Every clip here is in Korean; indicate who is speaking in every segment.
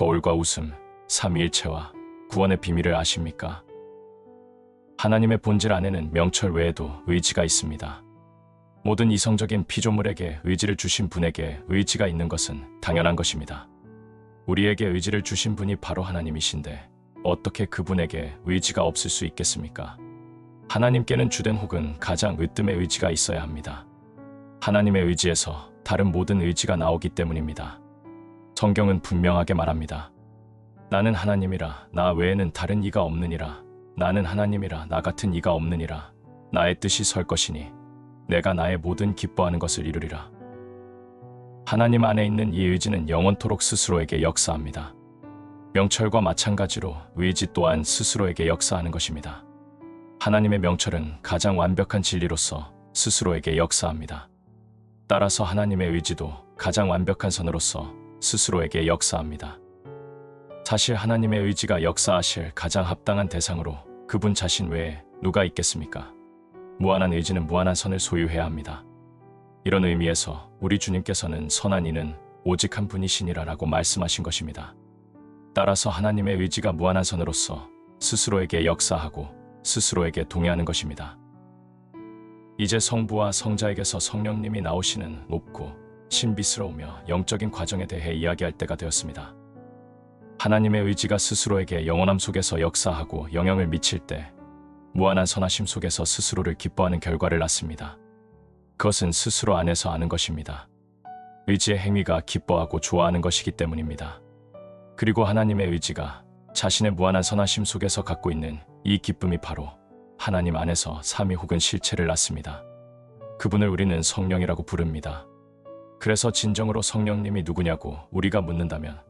Speaker 1: 거울과 웃음, 삼위일체와 구원의 비밀을 아십니까? 하나님의 본질 안에는 명철 외에도 의지가 있습니다. 모든 이성적인 피조물에게 의지를 주신 분에게 의지가 있는 것은 당연한 것입니다. 우리에게 의지를 주신 분이 바로 하나님이신데 어떻게 그분에게 의지가 없을 수 있겠습니까? 하나님께는 주된 혹은 가장 으뜸의 의지가 있어야 합니다. 하나님의 의지에서 다른 모든 의지가 나오기 때문입니다. 성경은 분명하게 말합니다. 나는 하나님이라 나 외에는 다른 이가 없느니라. 나는 하나님이라 나 같은 이가 없느니라. 나의 뜻이 설 것이니 내가 나의 모든 기뻐하는 것을 이루리라. 하나님 안에 있는 이 의지는 영원토록 스스로에게 역사합니다. 명철과 마찬가지로 의지 또한 스스로에게 역사하는 것입니다. 하나님의 명철은 가장 완벽한 진리로서 스스로에게 역사합니다. 따라서 하나님의 의지도 가장 완벽한 선으로서 스스로에게 역사합니다. 사실 하나님의 의지가 역사하실 가장 합당한 대상으로 그분 자신 외에 누가 있겠습니까? 무한한 의지는 무한한 선을 소유해야 합니다. 이런 의미에서 우리 주님께서는 선한 이는 오직 한 분이시니라라고 말씀하신 것입니다. 따라서 하나님의 의지가 무한한 선으로서 스스로에게 역사하고 스스로에게 동의하는 것입니다. 이제 성부와 성자에게서 성령님이 나오시는 높고 신비스러우며 영적인 과정에 대해 이야기할 때가 되었습니다. 하나님의 의지가 스스로에게 영원함 속에서 역사하고 영향을 미칠 때 무한한 선하심 속에서 스스로를 기뻐하는 결과를 낳습니다. 그것은 스스로 안에서 아는 것입니다. 의지의 행위가 기뻐하고 좋아하는 것이기 때문입니다. 그리고 하나님의 의지가 자신의 무한한 선하심 속에서 갖고 있는 이 기쁨이 바로 하나님 안에서 삼위 혹은 실체를 낳습니다. 그분을 우리는 성령이라고 부릅니다. 그래서 진정으로 성령님이 누구냐고 우리가 묻는다면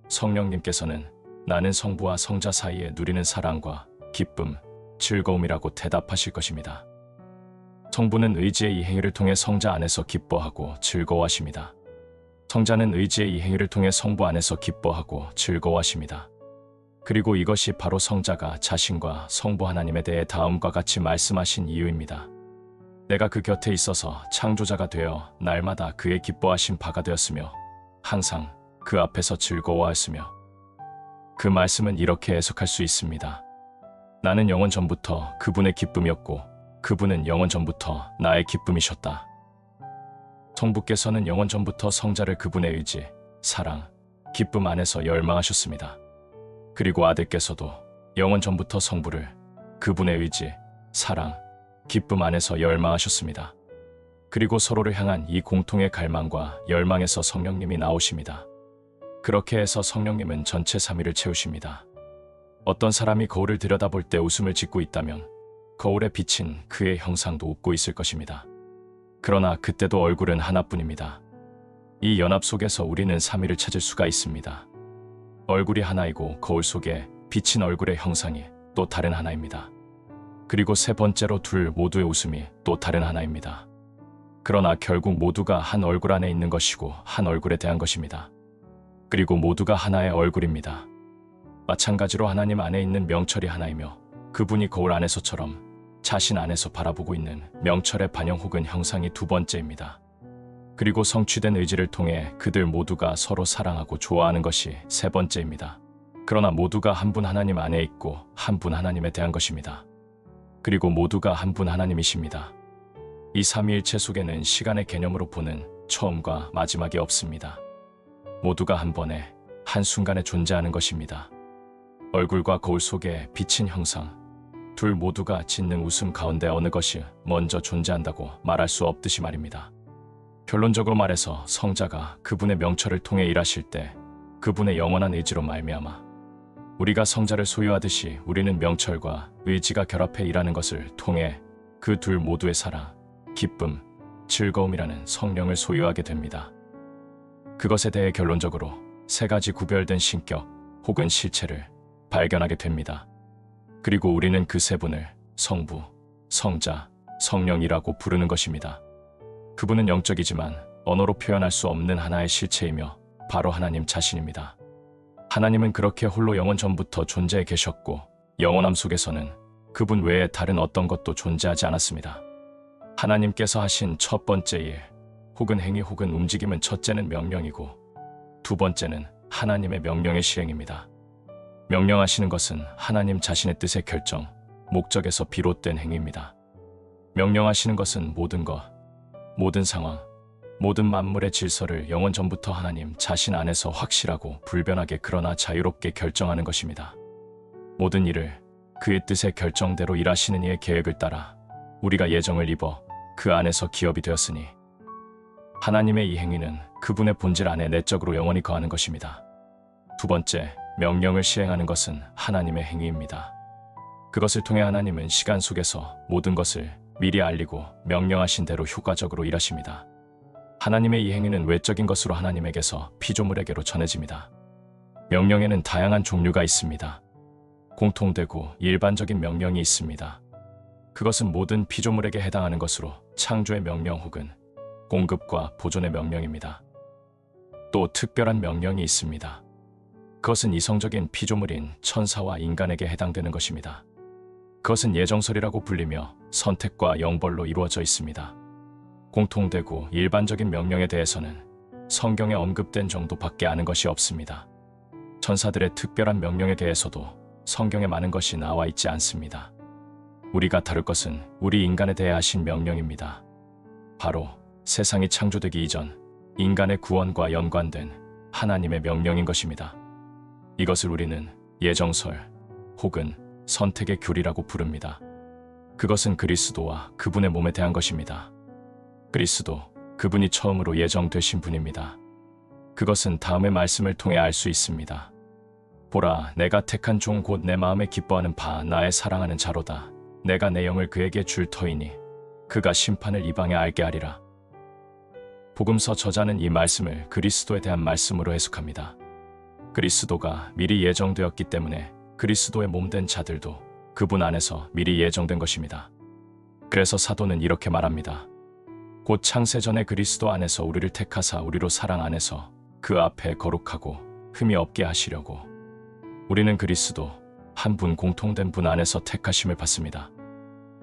Speaker 1: 성령님께서는 나는 성부와 성자 사이에 누리는 사랑과 기쁨, 즐거움이라고 대답하실 것입니다. 성부는 의지의 이 행위를 통해 성자 안에서 기뻐하고 즐거워하십니다. 성자는 의지의 이 행위를 통해 성부 안에서 기뻐하고 즐거워하십니다. 그리고 이것이 바로 성자가 자신과 성부 하나님에 대해 다음과 같이 말씀하신 이유입니다. 내가 그 곁에 있어서 창조자가 되어 날마다 그의 기뻐하신 바가 되었으며 항상 그 앞에서 즐거워하였으며 그 말씀은 이렇게 해석할 수 있습니다. 나는 영원 전부터 그분의 기쁨이었고 그분은 영원 전부터 나의 기쁨이셨다. 성부께서는 영원 전부터 성자를 그분의 의지, 사랑, 기쁨 안에서 열망하셨습니다. 그리고 아들께서도 영원 전부터 성부를 그분의 의지, 사랑, 기쁨 안에서 열망하셨습니다. 그리고 서로를 향한 이 공통의 갈망과 열망에서 성령님이 나오십니다. 그렇게 해서 성령님은 전체 삼위를 채우십니다. 어떤 사람이 거울을 들여다볼 때 웃음을 짓고 있다면 거울에 비친 그의 형상도 웃고 있을 것입니다. 그러나 그때도 얼굴은 하나뿐입니다. 이 연합 속에서 우리는 삼위를 찾을 수가 있습니다. 얼굴이 하나이고 거울 속에 비친 얼굴의 형상이 또 다른 하나입니다. 그리고 세 번째로 둘 모두의 웃음이 또 다른 하나입니다. 그러나 결국 모두가 한 얼굴 안에 있는 것이고 한 얼굴에 대한 것입니다. 그리고 모두가 하나의 얼굴입니다. 마찬가지로 하나님 안에 있는 명철이 하나이며 그분이 거울 안에서처럼 자신 안에서 바라보고 있는 명철의 반영 혹은 형상이 두 번째입니다. 그리고 성취된 의지를 통해 그들 모두가 서로 사랑하고 좋아하는 것이 세 번째입니다. 그러나 모두가 한 분 하나님 안에 있고 한 분 하나님에 대한 것입니다. 그리고 모두가 한 분 하나님이십니다. 이 삼위일체 속에는 시간의 개념으로 보는 처음과 마지막이 없습니다. 모두가 한 번에 한순간에 존재하는 것입니다. 얼굴과 거울 속에 비친 형상, 둘 모두가 짓는 웃음 가운데 어느 것이 먼저 존재한다고 말할 수 없듯이 말입니다. 결론적으로 말해서 성자가 그분의 명철을 통해 일하실 때 그분의 영원한 의지로 말미암아 우리가 성자를 소유하듯이 우리는 명철과 의지가 결합해 일하는 것을 통해 그 둘 모두의 사랑, 기쁨, 즐거움이라는 성령을 소유하게 됩니다. 그것에 대해 결론적으로 세 가지 구별된 신격 혹은 실체를 발견하게 됩니다. 그리고 우리는 그 세 분을 성부, 성자, 성령이라고 부르는 것입니다. 그분은 영적이지만 언어로 표현할 수 없는 하나의 실체이며 바로 하나님 자신입니다. 하나님은 그렇게 홀로 영원 전부터 존재해 계셨고 영원함 속에서는 그분 외에 다른 어떤 것도 존재하지 않았습니다. 하나님께서 하신 첫 번째 일 혹은 행위 혹은 움직임은 첫째는 명령이고 두 번째는 하나님의 명령의 시행입니다. 명령하시는 것은 하나님 자신의 뜻의 결정, 목적에서 비롯된 행위입니다. 명령하시는 것은 모든 것, 모든 상황, 모든 만물의 질서를 영원 전부터 하나님 자신 안에서 확실하고 불변하게 그러나 자유롭게 결정하는 것입니다. 모든 일을 그의 뜻의 결정대로 일하시는 이의 계획을 따라 우리가 예정을 입어 그 안에서 기업이 되었으니 하나님의 이 행위는 그분의 본질 안에 내적으로 영원히 거하는 것입니다. 두 번째, 명령을 시행하는 것은 하나님의 행위입니다. 그것을 통해 하나님은 시간 속에서 모든 것을 미리 알리고 명령하신 대로 효과적으로 일하십니다. 하나님의 이 행위는 외적인 것으로 하나님에게서 피조물에게로 전해집니다. 명령에는 다양한 종류가 있습니다. 공통되고 일반적인 명령이 있습니다. 그것은 모든 피조물에게 해당하는 것으로 창조의 명령 혹은 공급과 보존의 명령입니다. 또 특별한 명령이 있습니다. 그것은 이성적인 피조물인 천사와 인간에게 해당되는 것입니다. 그것은 예정설이라고 불리며 선택과 영벌로 이루어져 있습니다. 공통되고 일반적인 명령에 대해서는 성경에 언급된 정도밖에 아는 것이 없습니다. 천사들의 특별한 명령에 대해서도 성경에 많은 것이 나와 있지 않습니다. 우리가 다룰 것은 우리 인간에 대해 하신 명령입니다. 바로 세상이 창조되기 이전 인간의 구원과 연관된 하나님의 명령인 것입니다. 이것을 우리는 예정설 혹은 선택의 교리라고 부릅니다. 그것은 그리스도와 그분의 몸에 대한 것입니다. 그리스도, 그분이 처음으로 예정되신 분입니다. 그것은 다음의 말씀을 통해 알 수 있습니다. 보라, 내가 택한 종 곧 내 마음에 기뻐하는 바 나의 사랑하는 자로다. 내가 내 영을 그에게 줄 터이니 그가 심판을 이방에 알게 하리라. 복음서 저자는 이 말씀을 그리스도에 대한 말씀으로 해석합니다. 그리스도가 미리 예정되었기 때문에 그리스도의 몸된 자들도 그분 안에서 미리 예정된 것입니다. 그래서 사도는 이렇게 말합니다. 곧 창세전에 그리스도 안에서 우리를 택하사 우리로 사랑 안에서 그 앞에 거룩하고 흠이 없게 하시려고. 우리는 그리스도 한 분 공통된 분 안에서 택하심을 받습니다.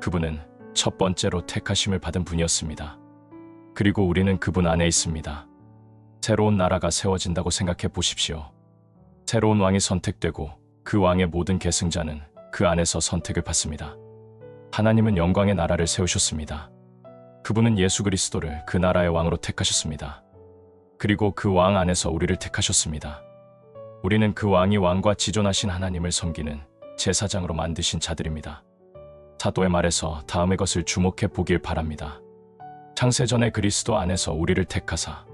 Speaker 1: 그분은 첫 번째로 택하심을 받은 분이었습니다. 그리고 우리는 그분 안에 있습니다. 새로운 나라가 세워진다고 생각해 보십시오. 새로운 왕이 선택되고 그 왕의 모든 계승자는 그 안에서 선택을 받습니다. 하나님은 영광의 나라를 세우셨습니다. 그분은 예수 그리스도를 그 나라의 왕으로 택하셨습니다. 그리고 그 왕 안에서 우리를 택하셨습니다. 우리는 그 왕이 왕과 지존하신 하나님을 섬기는 제사장으로 만드신 자들입니다. 사도의 말에서 다음의 것을 주목해 보길 바랍니다. 창세전에 그리스도 안에서 우리를 택하사.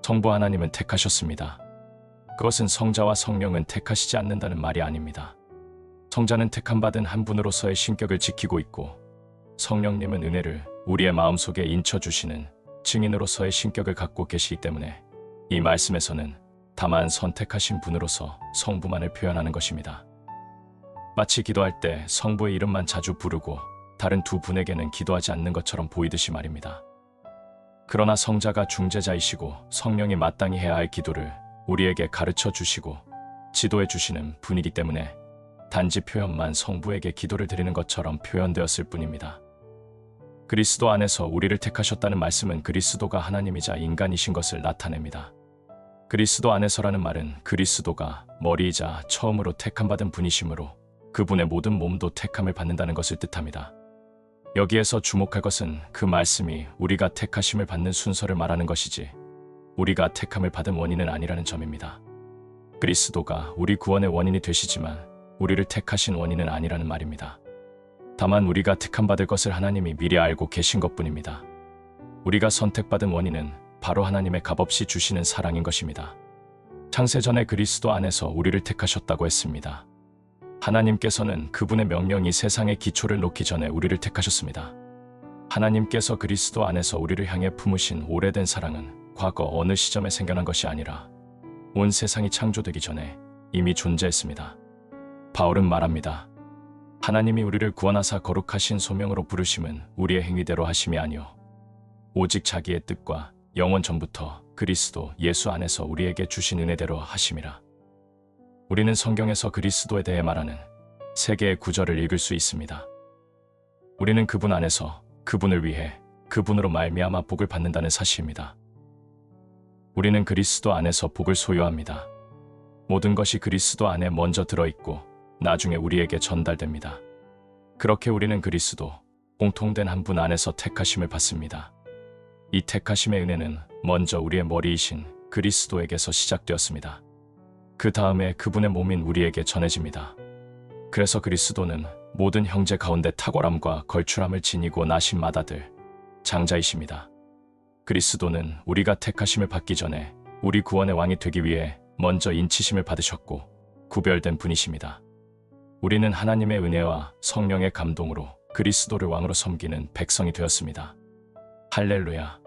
Speaker 1: 성부 하나님은 택하셨습니다. 그것은 성자와 성령은 택하시지 않는다는 말이 아닙니다. 성자는 택함받은 한 분으로서의 신격을 지키고 있고 성령님은 은혜를 우리의 마음속에 인쳐주시는 증인으로서의 신격을 갖고 계시기 때문에 이 말씀에서는 다만 선택하신 분으로서 성부만을 표현하는 것입니다. 마치 기도할 때 성부의 이름만 자주 부르고 다른 두 분에게는 기도하지 않는 것처럼 보이듯이 말입니다. 그러나 성자가 중재자이시고 성령이 마땅히 해야 할 기도를 우리에게 가르쳐 주시고 지도해 주시는 분이기 때문에 단지 표현만 성부에게 기도를 드리는 것처럼 표현되었을 뿐입니다. 그리스도 안에서 우리를 택하셨다는 말씀은 그리스도가 하나님이자 인간이신 것을 나타냅니다. 그리스도 안에서라는 말은 그리스도가 머리이자 처음으로 택함받은 분이시므로 그분의 모든 몸도 택함을 받는다는 것을 뜻합니다. 여기에서 주목할 것은 그 말씀이 우리가 택하심을 받는 순서를 말하는 것이지 우리가 택함을 받은 원인은 아니라는 점입니다. 그리스도가 우리 구원의 원인이 되시지만 우리를 택하신 원인은 아니라는 말입니다. 다만 우리가 택함받을 것을 하나님이 미리 알고 계신 것뿐입니다. 우리가 선택받은 원인은 바로 하나님의 값없이 주시는 사랑인 것입니다. 창세전에 그리스도 안에서 우리를 택하셨다고 했습니다. 하나님께서는 그분의 명령이 세상의 기초를 놓기 전에 우리를 택하셨습니다. 하나님께서 그리스도 안에서 우리를 향해 품으신 오래된 사랑은 과거 어느 시점에 생겨난 것이 아니라 온 세상이 창조되기 전에 이미 존재했습니다. 바울은 말합니다. 하나님이 우리를 구원하사 거룩하신 소명으로 부르심은 우리의 행위대로 하심이 아니요 오직 자기의 뜻과 영원 전부터 그리스도 예수 안에서 우리에게 주신 은혜대로 하심이라. 우리는 성경에서 그리스도에 대해 말하는 세 개의 구절을 읽을 수 있습니다. 우리는 그분 안에서 그분을 위해 그분으로 말미암아 복을 받는다는 사실입니다. 우리는 그리스도 안에서 복을 소유합니다. 모든 것이 그리스도 안에 먼저 들어있고 나중에 우리에게 전달됩니다. 그렇게 우리는 그리스도, 공통된 한 분 안에서 택하심을 받습니다. 이 택하심의 은혜는 먼저 우리의 머리이신 그리스도에게서 시작되었습니다. 그 다음에 그분의 몸인 우리에게 전해집니다. 그래서 그리스도는 모든 형제 가운데 탁월함과 걸출함을 지니고 나신 맏아들, 장자이십니다. 그리스도는 우리가 택하심을 받기 전에 우리 구원의 왕이 되기 위해 먼저 인치심을 받으셨고 구별된 분이십니다. 우리는 하나님의 은혜와 성령의 감동으로 그리스도를 왕으로 섬기는 백성이 되었습니다. 할렐루야.